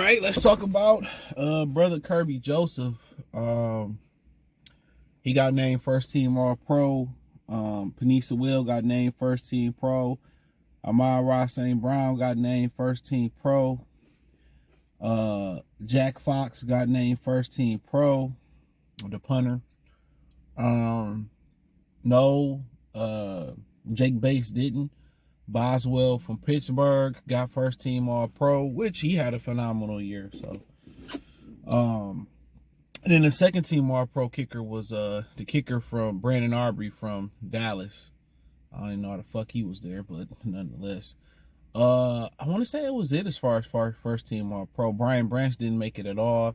right, let's talk about brother Kerby Joesph. He got named first team All Pro. Panisa Will got named first team Pro. Amon-Ra St. Brown got named first team Pro. Jack Fox got named first team Pro, the punter. No, Jake Bates didn't. Boswell from Pittsburgh got first team All Pro, which he had a phenomenal year. So, and then the second team All Pro kicker was the kicker from Brandon Arbery from Dallas. I don't even know how the fuck he was there, but nonetheless. I want to say that was it as far as first team All Pro. Brian Branch didn't make it at all.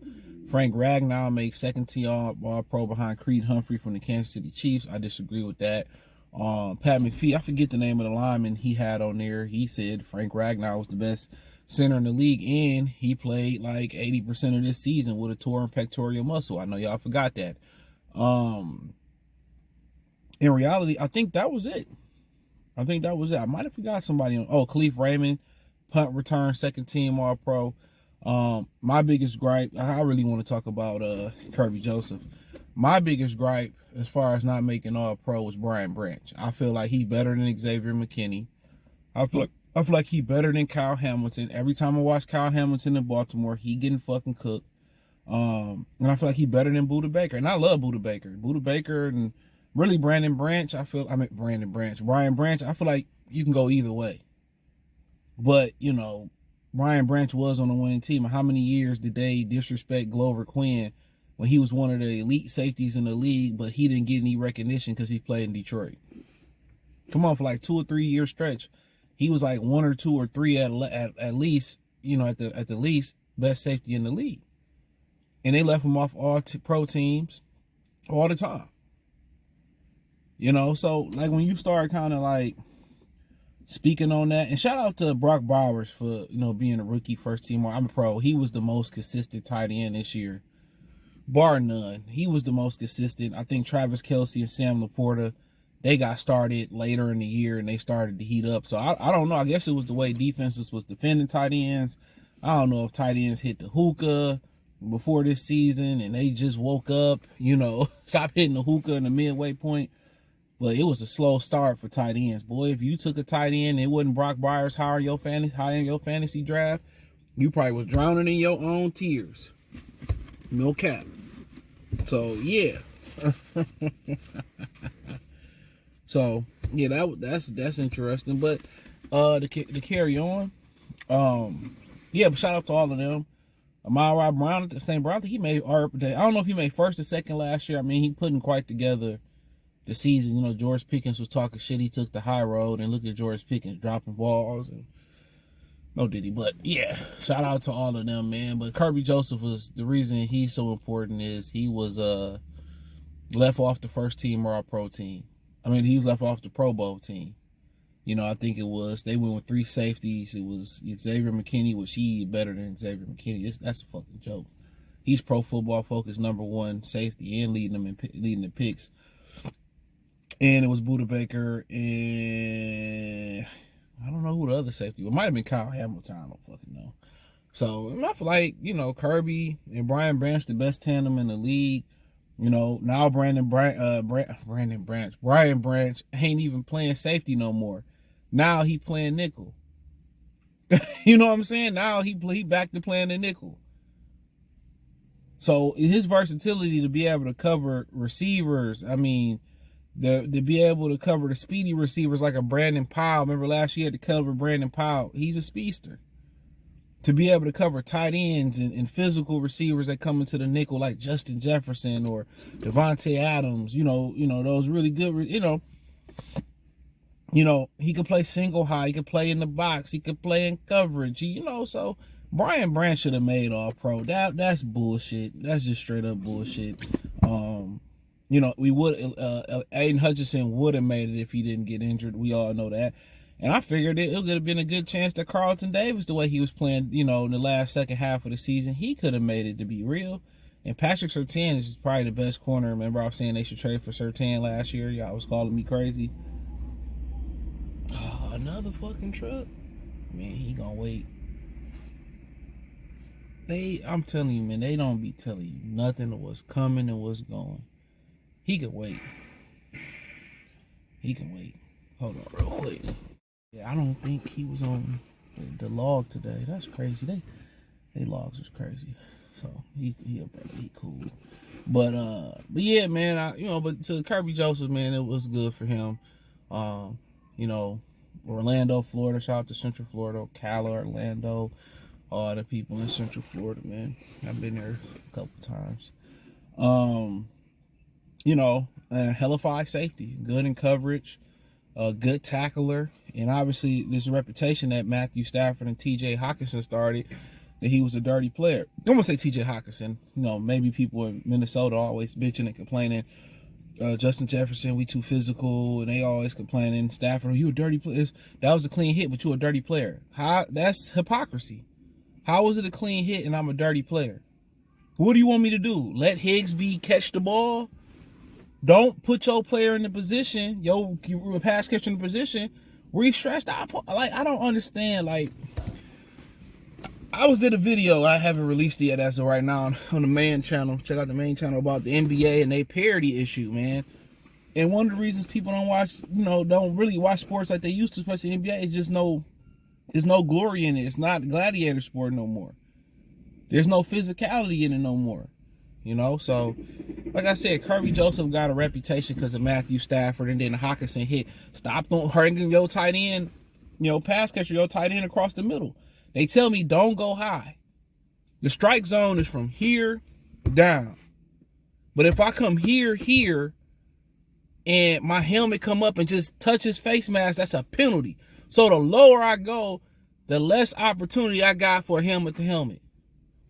Frank Ragnow made second team All Pro behind Creed Humphrey from the Kansas City Chiefs. I disagree with that. Pat McPhee, I forget the name of the lineman he had on there. He said Frank Ragnow was the best center in the league, and he played like 80% of this season with a torn pectoral muscle. I know y'all forgot that. In reality, I think that was it. I might have forgot somebody. Khalif Raymond, punt return, second team All Pro. My biggest gripe, I really want to talk about Kerby Joesph. My biggest gripe as far as not making All Pro was Brian Branch. I feel like he's better than Xavier McKinney. I feel like he's better than Kyle Hamilton. Every time I watch Kyle Hamilton in Baltimore, he getting fucking cooked. And I feel like he's better than Budda Baker. And I love Budda Baker. Budda Baker and really Brian Branch, I feel like you can go either way. But, Brian Branch was on the winning team. How many years did they disrespect Glover Quinn when he was one of the elite safeties in the league, but he didn't get any recognition because he played in Detroit? Come on, for like 2 or 3 year stretch, he was like 1 or 2 or 3 at least, at the least best safety in the league. And they left him off all pro teams all the time. So like when you start kind of like speaking on that, and shout out to Brock Bowers for, being a rookie first team. I'm a pro. He was the most consistent tight end this year, bar none. He was the most consistent. I think Travis Kelce and Sam Laporta, they got started later in the year and they started to heat up. So I don't know. I guess it was the way defenses was defending tight ends. I don't know if tight ends hit the hookah before this season and they just woke up, stop hitting the hookah in the midway point. But it was a slow start for tight ends. Boy, if you took a tight end and it wasn't Brock Bowers high in your fantasy draft, you probably was drowning in your own tears. No cap. So, yeah. So, yeah, that's interesting. But to carry on, but shout out to all of them. Amon-Ra Brown, St. Brown, I think he made, I don't know if he made first or second last year. I mean, he putting quite together the season. George Pickens was talking shit. He took the high road, and look at George Pickens dropping balls. And no did he, but yeah, shout out to all of them, man. But Kerby Joesph was the reason he's so important is he was left off the first team or All Pro team. I mean, he was left off the Pro Bowl team. I think it was, they went with 3 safeties. It was Xavier McKinney, which he better than Xavier McKinney. That's a fucking joke. He's Pro Football Focus #1 safety and leading the picks. And it was Budda Baker, and I don't know who the other safety was. It might have been Kyle Hamilton. I don't fucking know. So I feel like, Kerby and Brian Branch, the best tandem in the league. Now Brian Branch ain't even playing safety no more. Now he playing nickel. You know what I'm saying? Now he back to playing the nickel. So his versatility to be able to cover receivers, I mean, to be able to cover the speedy receivers like a Brandon Powell. Remember last year to cover Brandon Powell. He's a speedster. To be able to cover tight ends and physical receivers that come into the nickel like Justin Jefferson or Devontae Adams, those really good, he could play single high, he could play in the box, he could play in coverage, so Brian Branch should have made All Pro. That's bullshit. That's just straight up bullshit. We would Aiden Hutchinson would have made it if he didn't get injured. We all know that. And I figured it would have been a good chance that Carlton Davis, the way he was playing, in the last second half of the season, he could have made it, to be real. And Patrick Surtain is probably the best corner. Remember I was saying they should trade for Surtain last year? Y'all was calling me crazy. Oh, another fucking truck? Man, he gonna wait. I'm telling you, man, they don't be telling you nothing of what's coming and what's going. He can wait. He can wait. Hold on real quick. Yeah, I don't think he was on the log today. That's crazy. They logs is crazy. So he cool. But yeah, man, but to Kerby Joesph, man, it was good for him. Orlando, Florida, shout out to Central Florida, Ocala, Orlando, all the people in Central Florida, man. I've been there a couple times. Hellified safety, good in coverage, good tackler, and obviously there's a reputation that Matthew Stafford and T.J. Hockenson started that he was a dirty player. I'm gonna say T.J. Hockenson. Maybe people in Minnesota always bitching and complaining. Justin Jefferson, we too physical, and they always complaining. Stafford, you a dirty player. That was a clean hit, but you a dirty player. That's hypocrisy. How was it a clean hit and I'm a dirty player? What do you want me to do? Let Higsby catch the ball? Don't put your player in the position, your pass catcher in the position where he's stretched out. I don't understand. I did a video. I haven't released it yet as of right now on the main channel. Check out the main channel about the NBA and they parity issue, man. And one of the reasons people don't really watch sports like they used to, especially NBA, is just there's no glory in it. It's not gladiator sport no more. There's no physicality in it no more. So like I said, Kerby Joesph got a reputation because of Matthew Stafford, and then Hockenson hit. Stop hurting your tight end, pass catcher, your tight end across the middle. They tell me don't go high. The strike zone is from here down. But if I come here, and my helmet come up and just touch his face mask, that's a penalty. So the lower I go, the less opportunity I got for helmet to helmet.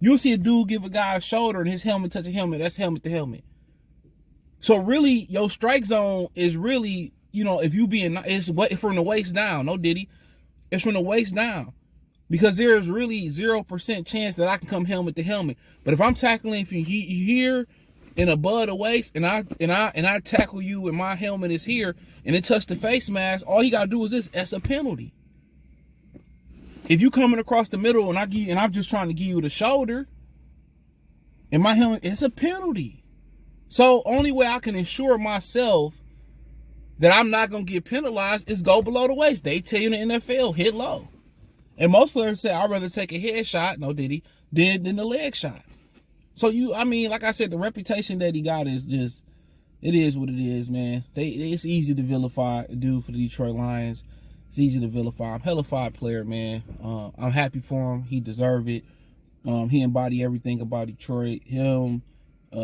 You see a dude give a guy a shoulder and his helmet touch a helmet, that's helmet to helmet. So really, your strike zone is really, if you it's from the waist down. No diddy. It's from the waist down. Because there's really 0% chance that I can come helmet to helmet. But if I'm tackling from here and above the waist, and I tackle you and my helmet is here and it touch the face mask, all you gotta do is this. That's a penalty. If you coming across the middle and I'm just trying to give you the shoulder and my helmet, it's a penalty. So only way I can ensure myself that I'm not gonna get penalized is go below the waist. They tell you in the NFL, hit low. And most players say I'd rather take a headshot, no diddy, than the leg shot. So like I said, the reputation that he got is just, it is what it is, man. It's easy to vilify a dude for the Detroit Lions. It's easy to vilify him. Hellified player, man. I'm happy for him. He deserved it. He embodied everything about Detroit. Him,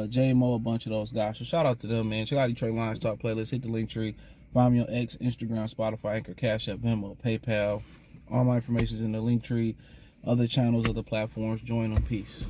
J-Mo, a bunch of those guys. So shout out to them, man. Check out Detroit Lions Talk playlist. Hit the link tree. Find me on X, Instagram, Spotify, Anchor, Cash App, Venmo, PayPal. All my information is in the link tree. Other channels, other platforms. Join them. Peace.